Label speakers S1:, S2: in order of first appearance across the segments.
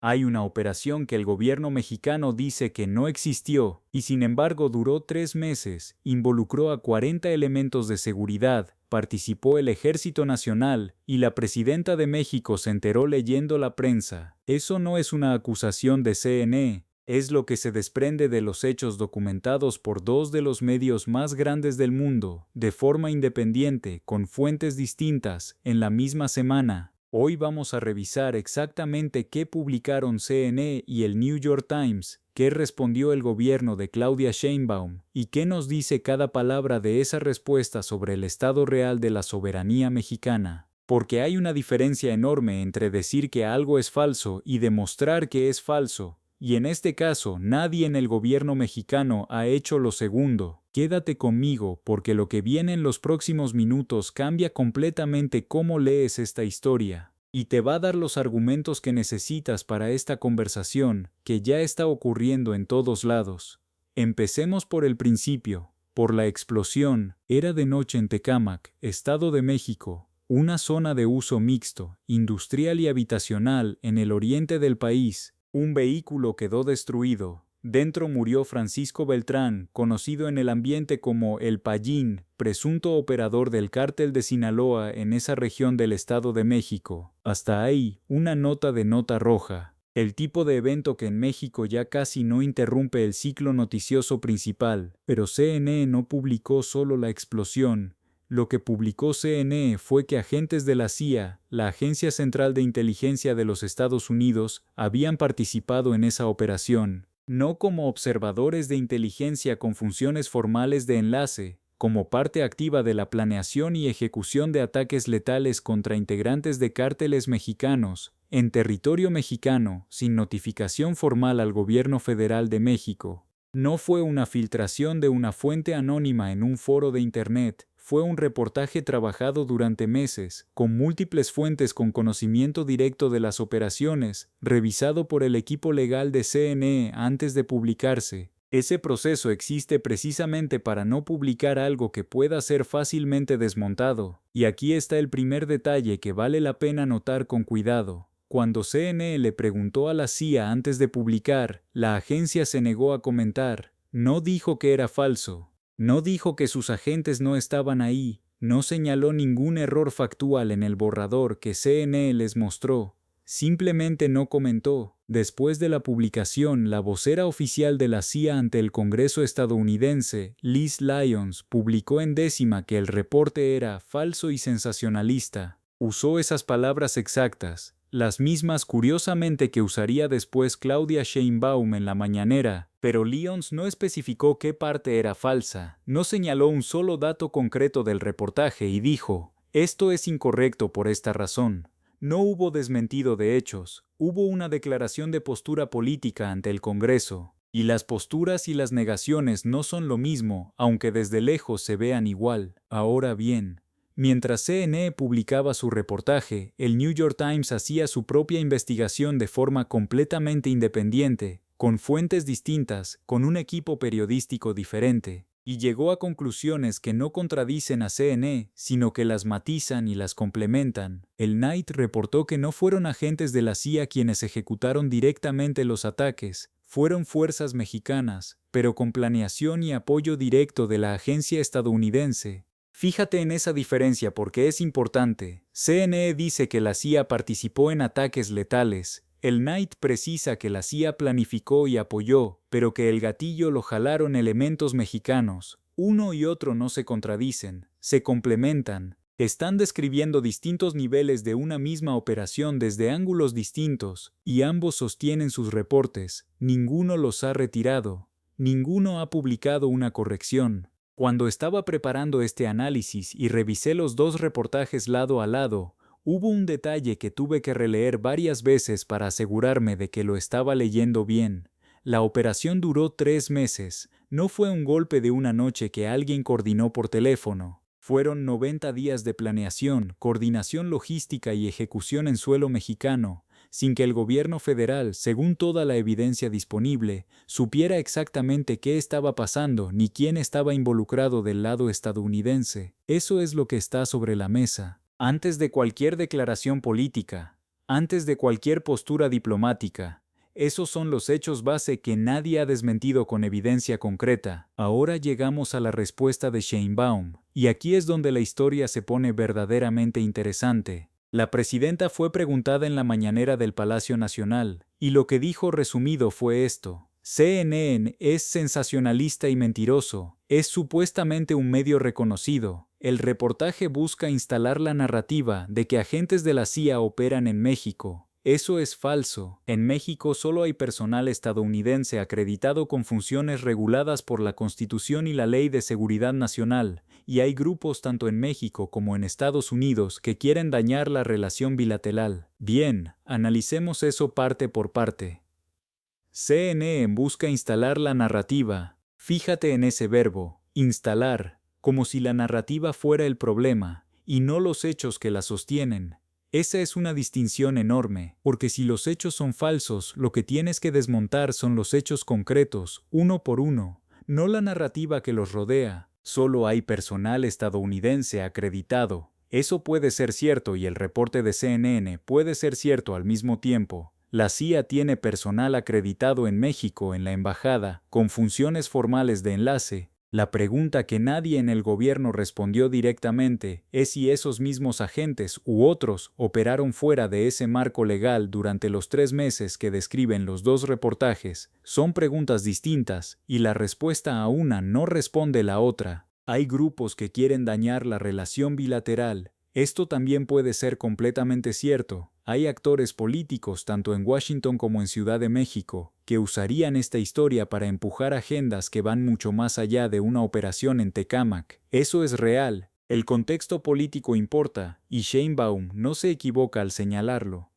S1: Hay una operación que el gobierno mexicano dice que no existió, y sin embargo duró 3 meses, involucró a 40 elementos de seguridad, participó el Ejército Nacional, y la presidenta de México se enteró leyendo la prensa. Eso no es una acusación de CNN, es lo que se desprende de los hechos documentados por dos de los medios más grandes del mundo, de forma independiente, con fuentes distintas, en la misma semana. Hoy vamos a revisar exactamente qué publicaron CNN y el New York Times, qué respondió el gobierno de Claudia Sheinbaum y qué nos dice cada palabra de esa respuesta sobre el estado real de la soberanía mexicana. Porque hay una diferencia enorme entre decir que algo es falso y demostrar que es falso. Y en este caso, nadie en el gobierno mexicano ha hecho lo segundo. Quédate conmigo porque lo que viene en los próximos minutos cambia completamente cómo lees esta historia, y te va a dar los argumentos que necesitas para esta conversación, que ya está ocurriendo en todos lados. Empecemos por el principio, por la explosión. Era de noche en Tecámac, Estado de México, una zona de uso mixto, industrial y habitacional en el oriente del país. Un vehículo quedó destruido. Dentro murió Francisco Beltrán, conocido en el ambiente como El Payín, presunto operador del cártel de Sinaloa en esa región del Estado de México. Hasta ahí, una nota de nota roja. El tipo de evento que en México ya casi no interrumpe el ciclo noticioso principal, pero CNN no publicó solo la explosión. Lo que publicó CNN fue que agentes de la CIA, la Agencia Central de Inteligencia de los Estados Unidos, habían participado en esa operación, no como observadores de inteligencia con funciones formales de enlace, como parte activa de la planeación y ejecución de ataques letales contra integrantes de cárteles mexicanos, en territorio mexicano, sin notificación formal al gobierno federal de México. No fue una filtración de una fuente anónima en un foro de Internet. Fue un reportaje trabajado durante meses, con múltiples fuentes con conocimiento directo de las operaciones, revisado por el equipo legal de CNN antes de publicarse. Ese proceso existe precisamente para no publicar algo que pueda ser fácilmente desmontado. Y aquí está el primer detalle que vale la pena notar con cuidado. Cuando CNN le preguntó a la CIA antes de publicar, la agencia se negó a comentar. No dijo que era falso. No dijo que sus agentes no estaban ahí, no señaló ningún error factual en el borrador que CNN les mostró, simplemente no comentó. Después de la publicación, la vocera oficial de la CIA ante el Congreso estadounidense, Liz Lyons, publicó en décima que el reporte era falso y sensacionalista. Usó esas palabras exactas, las mismas curiosamente que usaría después Claudia Sheinbaum en la mañanera, pero Lyons no especificó qué parte era falsa, no señaló un solo dato concreto del reportaje y dijo, esto es incorrecto por esta razón. No hubo desmentido de hechos, hubo una declaración de postura política ante el Congreso, y las posturas y las negaciones no son lo mismo, aunque desde lejos se vean igual. Ahora bien, mientras CNN publicaba su reportaje, el New York Times hacía su propia investigación de forma completamente independiente, con fuentes distintas, con un equipo periodístico diferente, y llegó a conclusiones que no contradicen a CNN, sino que las matizan y las complementan. El Knight reportó que no fueron agentes de la CIA quienes ejecutaron directamente los ataques, fueron fuerzas mexicanas, pero con planeación y apoyo directo de la agencia estadounidense. Fíjate en esa diferencia porque es importante. CNN dice que la CIA participó en ataques letales. El Knight precisa que la CIA planificó y apoyó, pero que el gatillo lo jalaron elementos mexicanos. Uno y otro no se contradicen, se complementan. Están describiendo distintos niveles de una misma operación desde ángulos distintos, y ambos sostienen sus reportes. Ninguno los ha retirado. Ninguno ha publicado una corrección. Cuando estaba preparando este análisis y revisé los dos reportajes lado a lado, hubo un detalle que tuve que releer varias veces para asegurarme de que lo estaba leyendo bien. La operación duró 3 meses, no fue un golpe de una noche que alguien coordinó por teléfono. Fueron 90 días de planeación, coordinación logística y ejecución en suelo mexicano, sin que el gobierno federal, según toda la evidencia disponible, supiera exactamente qué estaba pasando ni quién estaba involucrado del lado estadounidense. Eso es lo que está sobre la mesa. Antes de cualquier declaración política, antes de cualquier postura diplomática. Esos son los hechos base que nadie ha desmentido con evidencia concreta. Ahora llegamos a la respuesta de Sheinbaum, y aquí es donde la historia se pone verdaderamente interesante. La presidenta fue preguntada en la mañanera del Palacio Nacional, y lo que dijo resumido fue esto: CNN es sensacionalista y mentiroso, es supuestamente un medio reconocido. El reportaje busca instalar la narrativa de que agentes de la CIA operan en México. Eso es falso. En México solo hay personal estadounidense acreditado con funciones reguladas por la Constitución y la Ley de Seguridad Nacional, y hay grupos tanto en México como en Estados Unidos que quieren dañar la relación bilateral. Bien, analicemos eso parte por parte. CNN busca instalar la narrativa. Fíjate en ese verbo, instalar, como si la narrativa fuera el problema, y no los hechos que la sostienen. Esa es una distinción enorme, porque si los hechos son falsos, lo que tienes que desmontar son los hechos concretos, uno por uno, no la narrativa que los rodea. Solo hay personal estadounidense acreditado. Eso puede ser cierto y el reporte de CNN puede ser cierto al mismo tiempo. La CIA tiene personal acreditado en México en la embajada, con funciones formales de enlace. La pregunta que nadie en el gobierno respondió directamente es si esos mismos agentes u otros operaron fuera de ese marco legal durante los 3 meses que describen los dos reportajes. Son preguntas distintas, y la respuesta a una no responde la otra. Hay grupos que quieren dañar la relación bilateral. Esto también puede ser completamente cierto. Hay actores políticos, tanto en Washington como en Ciudad de México, que usarían esta historia para empujar agendas que van mucho más allá de una operación en Tecámac. Eso es real. El contexto político importa, y Sheinbaum no se equivoca al señalarlo.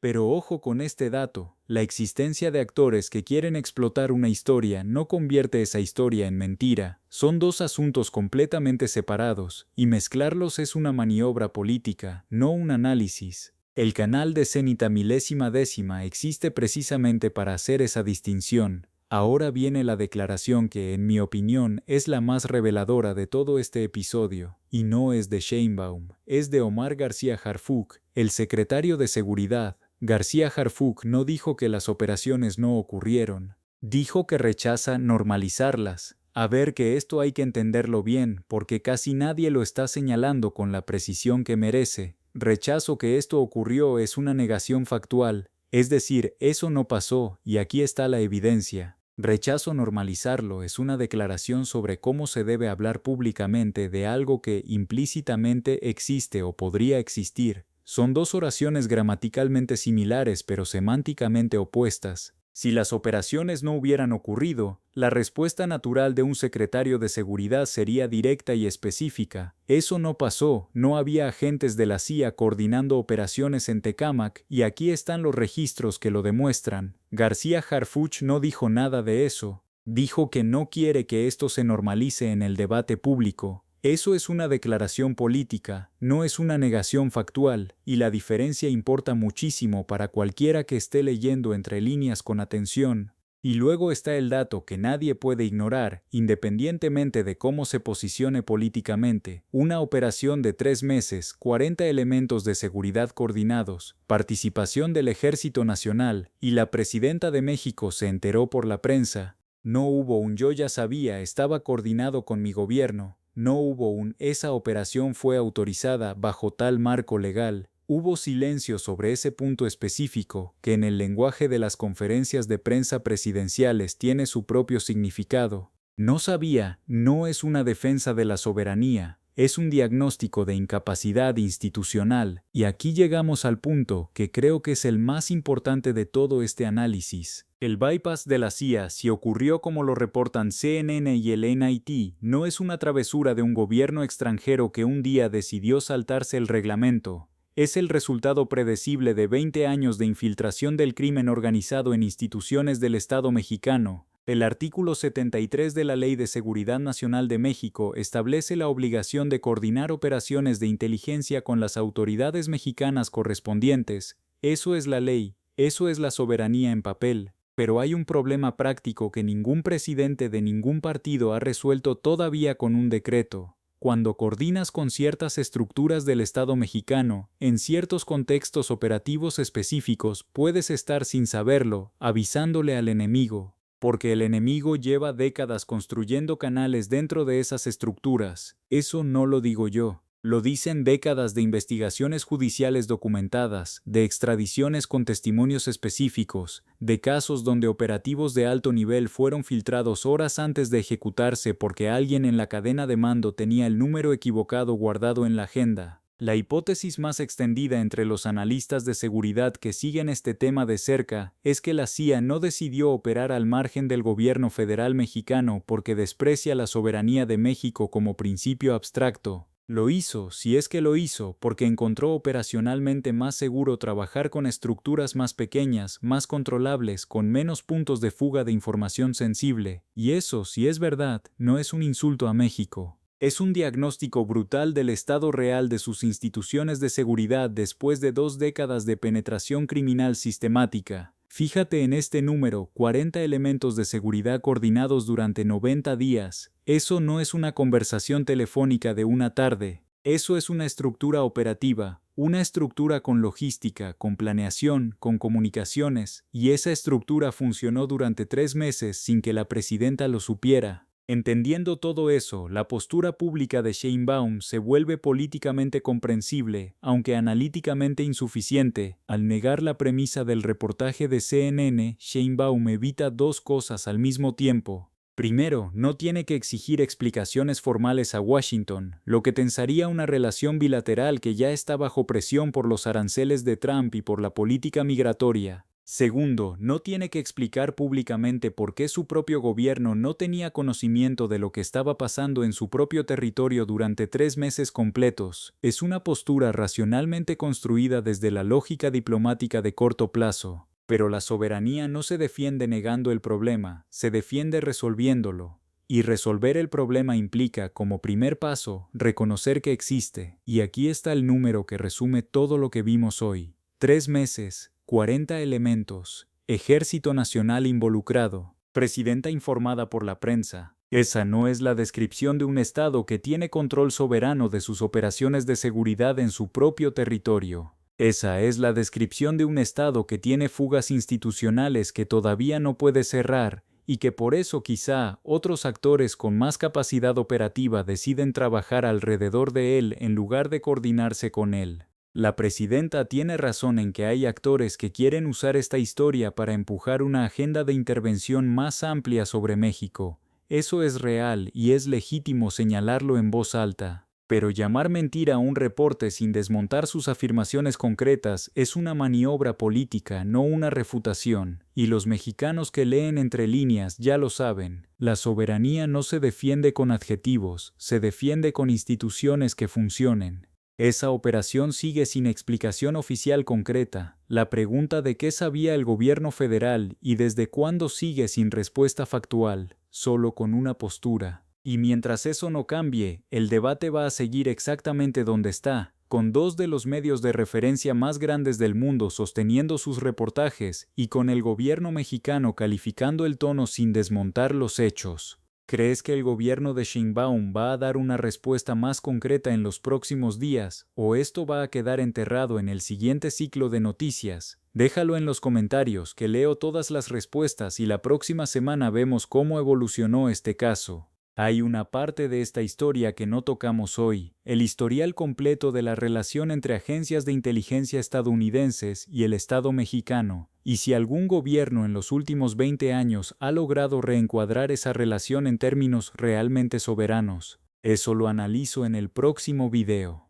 S1: Pero ojo con este dato: la existencia de actores que quieren explotar una historia no convierte esa historia en mentira. Son dos asuntos completamente separados, y mezclarlos es una maniobra política, no un análisis. El canal de Zenita Milésima Décima existe precisamente para hacer esa distinción. Ahora viene la declaración que, en mi opinión, es la más reveladora de todo este episodio, y no es de Sheinbaum, es de Omar García Harfuch, el secretario de Seguridad. García Harfuch no dijo que las operaciones no ocurrieron, dijo que rechaza normalizarlas. A ver, que esto hay que entenderlo bien, porque casi nadie lo está señalando con la precisión que merece. Rechazo que esto ocurrió es una negación factual, es decir, eso no pasó, y aquí está la evidencia. Rechazo normalizarlo es una declaración sobre cómo se debe hablar públicamente de algo que implícitamente existe o podría existir. Son dos oraciones gramaticalmente similares pero semánticamente opuestas. Si las operaciones no hubieran ocurrido, la respuesta natural de un secretario de seguridad sería directa y específica. Eso no pasó, no había agentes de la CIA coordinando operaciones en Tecámac, y aquí están los registros que lo demuestran. García Harfuch no dijo nada de eso. Dijo que no quiere que esto se normalice en el debate público. Eso es una declaración política, no es una negación factual, y la diferencia importa muchísimo para cualquiera que esté leyendo entre líneas con atención. Y luego está el dato que nadie puede ignorar, independientemente de cómo se posicione políticamente: una operación de 3 meses, 40 elementos de seguridad coordinados, participación del Ejército Nacional, y la presidenta de México se enteró por la prensa. No hubo un "yo ya sabía, estaba coordinado con mi gobierno". No hubo un "esa operación fue autorizada bajo tal marco legal". Hubo silencio sobre ese punto específico, que en el lenguaje de las conferencias de prensa presidenciales tiene su propio significado. No sabía no es una defensa de la soberanía, es un diagnóstico de incapacidad institucional, y aquí llegamos al punto que creo que es el más importante de todo este análisis. El bypass de la CIA, si ocurrió como lo reportan CNN y el NIT, no es una travesura de un gobierno extranjero que un día decidió saltarse el reglamento. Es el resultado predecible de 20 años de infiltración del crimen organizado en instituciones del Estado mexicano. El artículo 73 de la Ley de Seguridad Nacional de México establece la obligación de coordinar operaciones de inteligencia con las autoridades mexicanas correspondientes. Eso es la ley, eso es la soberanía en papel. Pero hay un problema práctico que ningún presidente de ningún partido ha resuelto todavía con un decreto. cuando coordinas con ciertas estructuras del Estado mexicano, en ciertos contextos operativos específicos, puedes estar sin saberlo, avisándole al enemigo, porque el enemigo lleva décadas construyendo canales dentro de esas estructuras. Eso no lo digo yo. Lo dicen décadas de investigaciones judiciales documentadas, de extradiciones con testimonios específicos, de casos donde operativos de alto nivel fueron filtrados horas antes de ejecutarse porque alguien en la cadena de mando tenía el número equivocado guardado en la agenda. La hipótesis más extendida entre los analistas de seguridad que siguen este tema de cerca es que la CIA no decidió operar al margen del gobierno federal mexicano porque desprecia la soberanía de México como principio abstracto. Lo hizo, si es que lo hizo, porque encontró operacionalmente más seguro trabajar con estructuras más pequeñas, más controlables, con menos puntos de fuga de información sensible, y eso, si es verdad, no es un insulto a México. Es un diagnóstico brutal del estado real de sus instituciones de seguridad después de 2 décadas de penetración criminal sistemática. Fíjate en este número, 40 elementos de seguridad coordinados durante 90 días. Eso no es una conversación telefónica de una tarde. Eso es una estructura operativa, una estructura con logística, con planeación, con comunicaciones, y esa estructura funcionó durante 3 meses sin que la presidenta lo supiera. Entendiendo todo eso, la postura pública de Sheinbaum se vuelve políticamente comprensible, aunque analíticamente insuficiente. Al negar la premisa del reportaje de CNN, Sheinbaum evita 2 cosas al mismo tiempo. Primero, no tiene que exigir explicaciones formales a Washington, lo que tensaría una relación bilateral que ya está bajo presión por los aranceles de Trump y por la política migratoria. Segundo, no tiene que explicar públicamente por qué su propio gobierno no tenía conocimiento de lo que estaba pasando en su propio territorio durante 3 meses completos. Es una postura racionalmente construida desde la lógica diplomática de corto plazo. Pero la soberanía no se defiende negando el problema, se defiende resolviéndolo. Y resolver el problema implica, como primer paso, reconocer que existe. Y aquí está el número que resume todo lo que vimos hoy. 3 meses. 40 elementos, Ejército Nacional involucrado, presidenta informada por la prensa. Esa no es la descripción de un Estado que tiene control soberano de sus operaciones de seguridad en su propio territorio. Esa es la descripción de un Estado que tiene fugas institucionales que todavía no puede cerrar y que por eso quizá otros actores con más capacidad operativa deciden trabajar alrededor de él en lugar de coordinarse con él. La presidenta tiene razón en que hay actores que quieren usar esta historia para empujar una agenda de intervención más amplia sobre México. Eso es real y es legítimo señalarlo en voz alta. Pero llamar mentira a un reporte sin desmontar sus afirmaciones concretas es una maniobra política, no una refutación. Y los mexicanos que leen entre líneas ya lo saben. La soberanía no se defiende con adjetivos, se defiende con instituciones que funcionen. Esa operación sigue sin explicación oficial concreta. La pregunta de qué sabía el gobierno federal y desde cuándo sigue sin respuesta factual, solo con una postura. Y mientras eso no cambie, el debate va a seguir exactamente donde está, con 2 de los medios de referencia más grandes del mundo sosteniendo sus reportajes y con el gobierno mexicano calificando el tono sin desmontar los hechos. ¿Crees que el gobierno de Sheinbaum va a dar una respuesta más concreta en los próximos días, o esto va a quedar enterrado en el siguiente ciclo de noticias? Déjalo en los comentarios, que leo todas las respuestas y la próxima semana vemos cómo evolucionó este caso. Hay una parte de esta historia que no tocamos hoy, el historial completo de la relación entre agencias de inteligencia estadounidenses y el Estado mexicano, y si algún gobierno en los últimos 20 años ha logrado reencuadrar esa relación en términos realmente soberanos. Eso lo analizo en el próximo video.